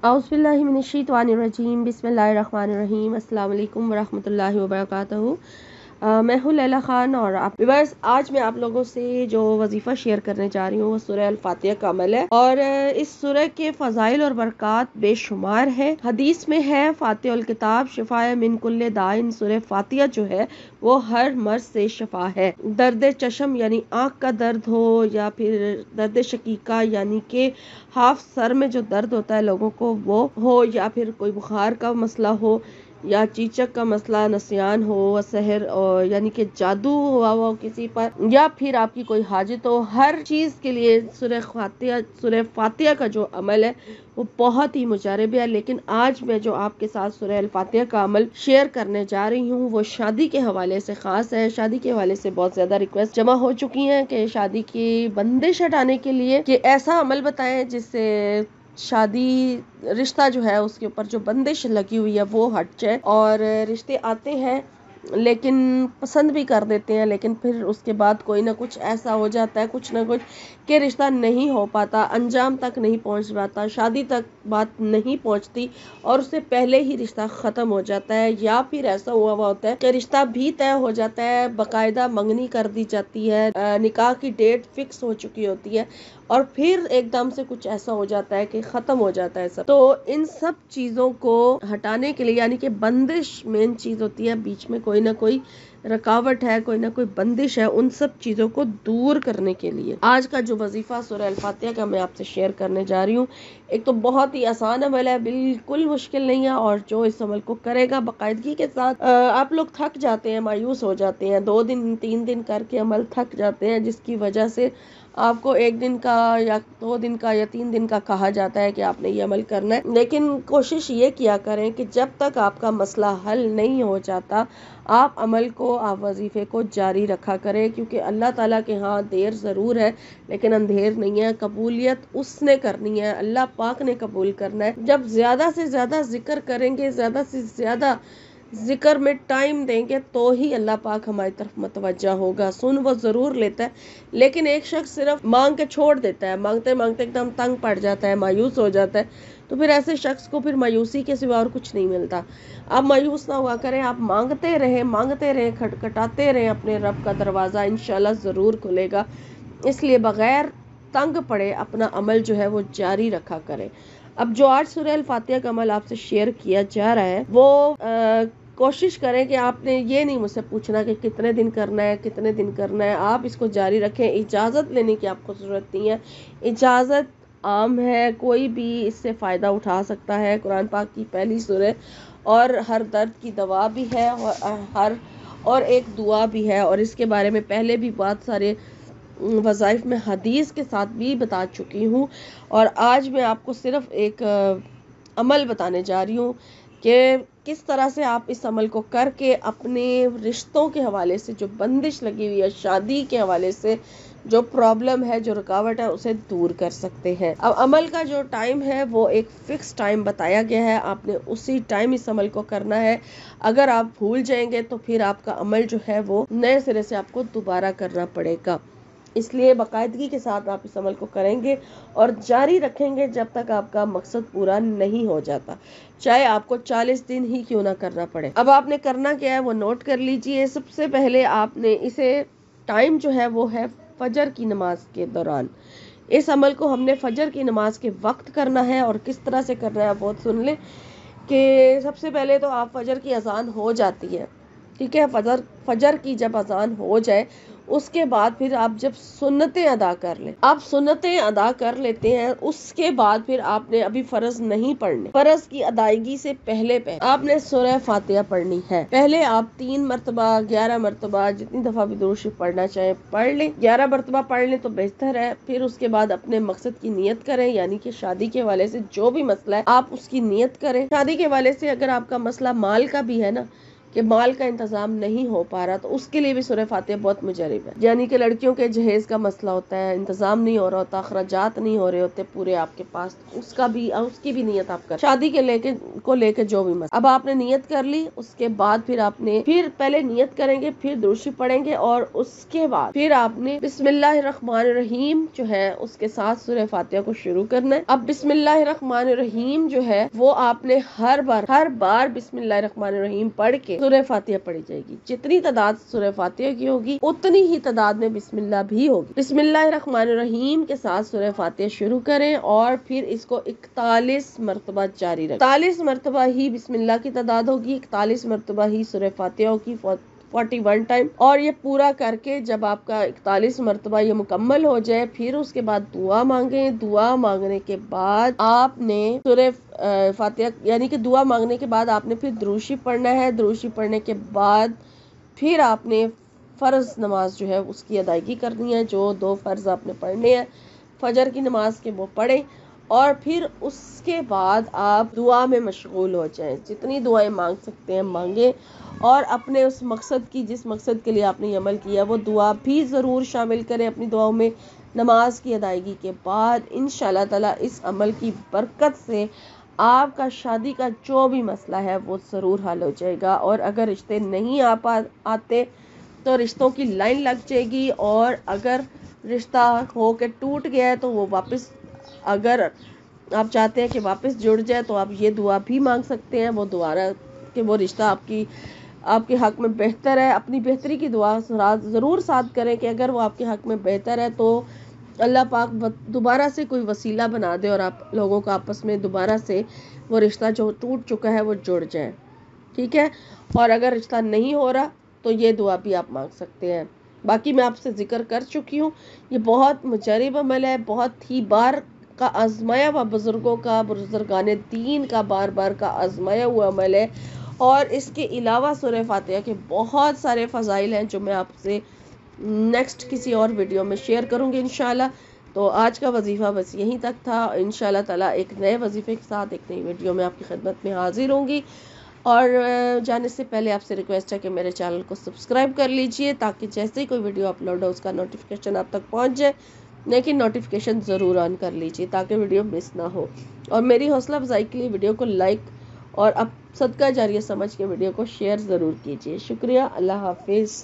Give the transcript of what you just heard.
औज़ुबिल्लाहि मिनश्शैतानिर्रजीम बिस्मिल्लाहिर्रहमानिर्रहीम अस्सलाम वालेकुम वरहमतुल्लाहि वबरकातुहू। मैं हूँ लैला ख़ान और आप बस आज मैं आप लोगों से जो वजीफ़ा शेयर करने जा रही हूँ वो सूरह अल-फातिहा का अमल है और इस सूरह के फ़ज़ाइल और बरक़ात बेशुमार है। हदीस में है फ़ातिहुल किताब शिफ़ाए मिन कुल्ले दाइन। सूरह फातिहा जो है वो हर मर्ज़ से शिफ़ा है। दर्द चशम यानी आँख का दर्द हो या फिर दर्द शकीका यानी कि हाफ सर में जो दर्द होता है लोगों को वो हो, या फिर कोई बुखार का मसला हो, या चीचक का मसला, नसियान हो, सहर और यानी कि जादू हुआ हो किसी पर, या फिर आपकी कोई हाजत हो, हर चीज़ के लिए सूरह फातिहा का जो अमल है वो बहुत ही मुजारिब है। लेकिन आज मैं जो आपके साथ सूरह अल-फातिहा का अमल शेयर करने जा रही हूँ वो शादी के हवाले से ख़ास है। शादी के हवाले से बहुत ज़्यादा रिक्वेस्ट जमा हो चुकी हैं कि शादी की बंदिश हटाने के लिए कि ऐसा अमल बताएं जिससे शादी रिश्ता जो है उसके ऊपर जो बंदिश लगी हुई है वो हट जाए। और रिश्ते आते हैं लेकिन पसंद भी कर देते हैं, लेकिन फिर उसके बाद कोई ना कुछ ऐसा हो जाता है, कुछ ना कुछ कि रिश्ता नहीं हो पाता, अंजाम तक नहीं पहुंच पाता, शादी तक बात नहीं पहुंचती और उससे पहले ही रिश्ता ख़त्म हो जाता है। या फिर ऐसा हुआ होता है कि रिश्ता भी तय हो जाता है, बाकायदा मंगनी कर दी जाती है, निकाह की डेट फिक्स हो चुकी होती है और फिर एकदम से कुछ ऐसा हो जाता है कि ख़त्म हो जाता है सब। तो इन सब चीज़ों को हटाने के लिए, यानी कि बंदिश मेन चीज़ होती है, बीच में कोई ना कोई रुकावट है, कोई ना कोई बंदिश है, उन सब चीज़ों को दूर करने के लिए आज का जो वजीफ़ा सूरह अल-फातिहा का मैं आपसे शेयर करने जा रही हूँ। एक तो बहुत ही आसान अमल है, बिल्कुल मुश्किल नहीं है, और जो इस अमल को करेगा बाकायदगी के साथ, आप लोग थक जाते हैं, मायूस हो जाते हैं, 2 दिन 3 दिन करके अमल थक जाते हैं, जिसकी वजह से आपको 1 दिन का या 2 दिन का या 3 दिन का कहा जाता है कि आपने ये अमल करना है। लेकिन कोशिश ये किया करें कि जब तक आपका मसला हल नहीं हो जाता आप अमल को, आप वजीफ़े को जारी रखा करें, क्योंकि अल्लाह ताला के यहाँ देर ज़रूर है लेकिन अंधेर नहीं है। कबूलियत उसने करनी है, अल्लाह पाक ने कबूल करना है। जब ज़्यादा से ज़्यादा जिक्र करेंगे, ज़्यादा से ज़्यादा जिक्र में टाइम देंगे तो ही अल्लाह पाक हमारी तरफ मुतवज्जा होगा। सुन वो ज़रूर लेता है, लेकिन एक शख्स सिर्फ मांग के छोड़ देता है, मांगते मांगते एकदम तंग पड़ जाता है, मायूस हो जाता है, तो फिर ऐसे शख्स को फिर मायूसी के सिवा और कुछ नहीं मिलता। आप मायूस ना हुआ करें, आप मांगते रहें, खटखटाते रहें अपने रब का दरवाज़ा, इंशाल्लाह ज़रूर खुलेगा। इसलिए बग़ैर तंग पड़े अपना अमल जो है वो जारी रखा करें। अब जो आज सूरह अल-फातिहा का अमल आपसे शेयर किया जा रहा है वो कोशिश करें कि आपने ये नहीं मुझसे पूछना कि कितने दिन करना है, कितने दिन करना है, आप इसको जारी रखें। इजाज़त लेने की आपको ज़रूरत नहीं है, इजाज़त आम है, कोई भी इससे फ़ायदा उठा सकता है। कुरान पाक की पहली सूरह और हर दर्द की दवा भी है और एक दुआ भी है, और इसके बारे में पहले भी बहुत सारे वज़ाइफ में हदीस के साथ भी बता चुकी हूँ। और आज मैं आपको सिर्फ एक अमल बताने जा रही हूँ कि किस तरह से आप इस अमल को करके अपने रिश्तों के हवाले से जो बंदिश लगी हुई है, शादी के हवाले से जो प्रॉब्लम है, जो रुकावट है, उसे दूर कर सकते हैं। अब अमल का जो टाइम है वो एक फ़िक्स टाइम बताया गया है, आपने उसी टाइम इस अमल को करना है। अगर आप भूल जाएंगे तो फिर आपका अमल जो है वो नए सिरे से आपको दोबारा करना पड़ेगा। इसलिए बाकायदगी के साथ आप इस अमल को करेंगे और जारी रखेंगे जब तक आपका मकसद पूरा नहीं हो जाता, चाहे आपको 40 दिन ही क्यों ना करना पड़े। अब आपने करना क्या है वो नोट कर लीजिए। सबसे पहले आपने इसे टाइम जो है वो है फजर की नमाज के दौरान। इस अमल को हमने फजर की नमाज के वक्त करना है, और किस तरह से करना है वो सुन लें कि सबसे पहले तो आप फजर की अजान हो जाती है, ठीक है, फजर की जब अजान हो जाए उसके बाद फिर आप जब सुन्नतें अदा कर लें, आप सुन्नतें अदा कर लेते हैं, उसके बाद फिर आपने अभी फर्ज नहीं पढ़ने। फर्ज की अदायगी से पहले आपने सूरह फातिहा पढ़नी है। पहले आप 3 मरतबा, 11 मरतबा, जितनी दफा भी दुरूद शरीफ पढ़ना चाहे पढ़ लें। 11 मरतबा पढ़ लें तो बेहतर है। फिर उसके बाद अपने मकसद की नियत करें, यानी कि शादी के हवाले से जो भी मसला है आप उसकी नियत करें। शादी के हवाले से अगर आपका मसला माल का भी है ना, कि माल का इंतजाम नहीं हो पा रहा, तो उसके लिए भी सूरह फातिहा बहुत मुजरिब है। यानी कि लड़कियों के जहेज का मसला होता है, इंतजाम नहीं हो रहा होता, अखराजात नहीं हो रहे होते पूरे आपके पास, उसकी भी नियत आप कर, शादी के लेके जो भी मसला। अब आपने नियत कर ली, उसके बाद फिर पहले नियत करेंगे, फिर दुरूशी पढ़ेंगे और उसके बाद फिर आपने बिस्मिल्लाहिर्रहमानिर्रहीम जो है उसके साथ सूरह फातिहा को शुरू करना है। अब बिस्मिल्लाहिर्रहमानिर्रहीम जो है वो आपने हर बार बिस्मिल्लाहिर्रहमानिर्रहीम पढ़ के सूरह फातिहा पढ़ी जाएगी। जितनी तादाद सूरह फातिहा की होगी उतनी ही तादाद में बिस्मिल्लाह भी होगी। बिस्मिल्लाहिर्रहमानिर्रहीम के साथ सूरह फातिहा शुरू करें और फिर इसको 41 मरतबा जारी रखें। 41 मरतबा ही बिस्मिल्लाह की तादाद होगी, 41 मरतबा ही सूरह फातिहा होगी 41 टाइम। और ये पूरा करके जब आपका 41 मरतबा ये मुकम्मल हो जाए, फिर उसके बाद दुआ मांगे। दुआ मांगने के बाद आपने सूरह फातिहा यानी कि दुआ मांगने के बाद आपने फिर दुरूशी पढ़ना है। दुरूशी पढ़ने के बाद फिर आपने फ़र्ज़ नमाज जो है उसकी अदायगी करनी है। जो 2 फ़र्ज़ आपने पढ़ने हैं फजर की नमाज के, वो पढ़ें और फिर उसके बाद आप दुआ में मशगूल हो जाएं। जितनी दुआएं मांग सकते हैं मांगे और अपने उस मकसद की, जिस मकसद के लिए आपने ये अमल किया, वो दुआ भी ज़रूर शामिल करें अपनी दुआओं में। नमाज की अदायगी के बाद इंशाअल्लाह ताला इस अमल की बरकत से आपका शादी का जो भी मसला है वो ज़रूर हल हो जाएगा। और अगर रिश्ते नहीं आते तो रिश्तों की लाइन लग जाएगी, और अगर रिश्ता हो के टूट गया है तो वो वापस, अगर आप चाहते हैं कि वापस जुड़ जाए तो आप ये दुआ भी मांग सकते हैं, वो दोबारा कि वो रिश्ता आपके हक में बेहतर है। अपनी बेहतरी की दुआ ज़रूर साथ करें कि अगर वो आपके हक में बेहतर है तो अल्लाह पाक दोबारा से कोई वसीला बना दे और आप लोगों का आपस में दोबारा से वो रिश्ता जो टूट चुका है वो जुड़ जाए। ठीक है। और अगर रिश्ता नहीं हो रहा तो ये दुआ भी आप मांग सकते हैं। बाकी मैं आपसे जिक्र कर चुकी हूँ, ये बहुत मुजरिब अमल है, बहुत ही बार का आजमाया हुआ बुजुर्गों का, बुजुर्गाने दीन का बार बार का आजमाया हुआ अमल है। और इसके अलावा सूरह फातिहा के बहुत सारे फ़ज़ाइल हैं जो मैं आपसे नेक्स्ट किसी और वीडियो में शेयर करूँगी इंशाल्लाह। तो आज का वजीफ़ा बस यहीं तक था। इंशाल्लाह ताला एक नए वजीफ़े के साथ एक नई वीडियो में आपकी खिदमत में हाजिर होंगी। और जाने से पहले आपसे रिक्वेस्ट है कि मेरे चैनल को सब्सक्राइब कर लीजिए ताकि जैसे ही कोई वीडियो अपलोड हो उसका नोटिफिकेशन आप तक पहुंच जाए। लेकिन नोटिफिकेशन ज़रूर ऑन कर लीजिए ताकि वीडियो मिस ना हो। और मेरी हौसला अफजाई के लिए वीडियो को लाइक और अब सदका जारिया समझ के वीडियो को शेयर ज़रूर कीजिए। शुक्रिया। अल्लाह हाफिज़।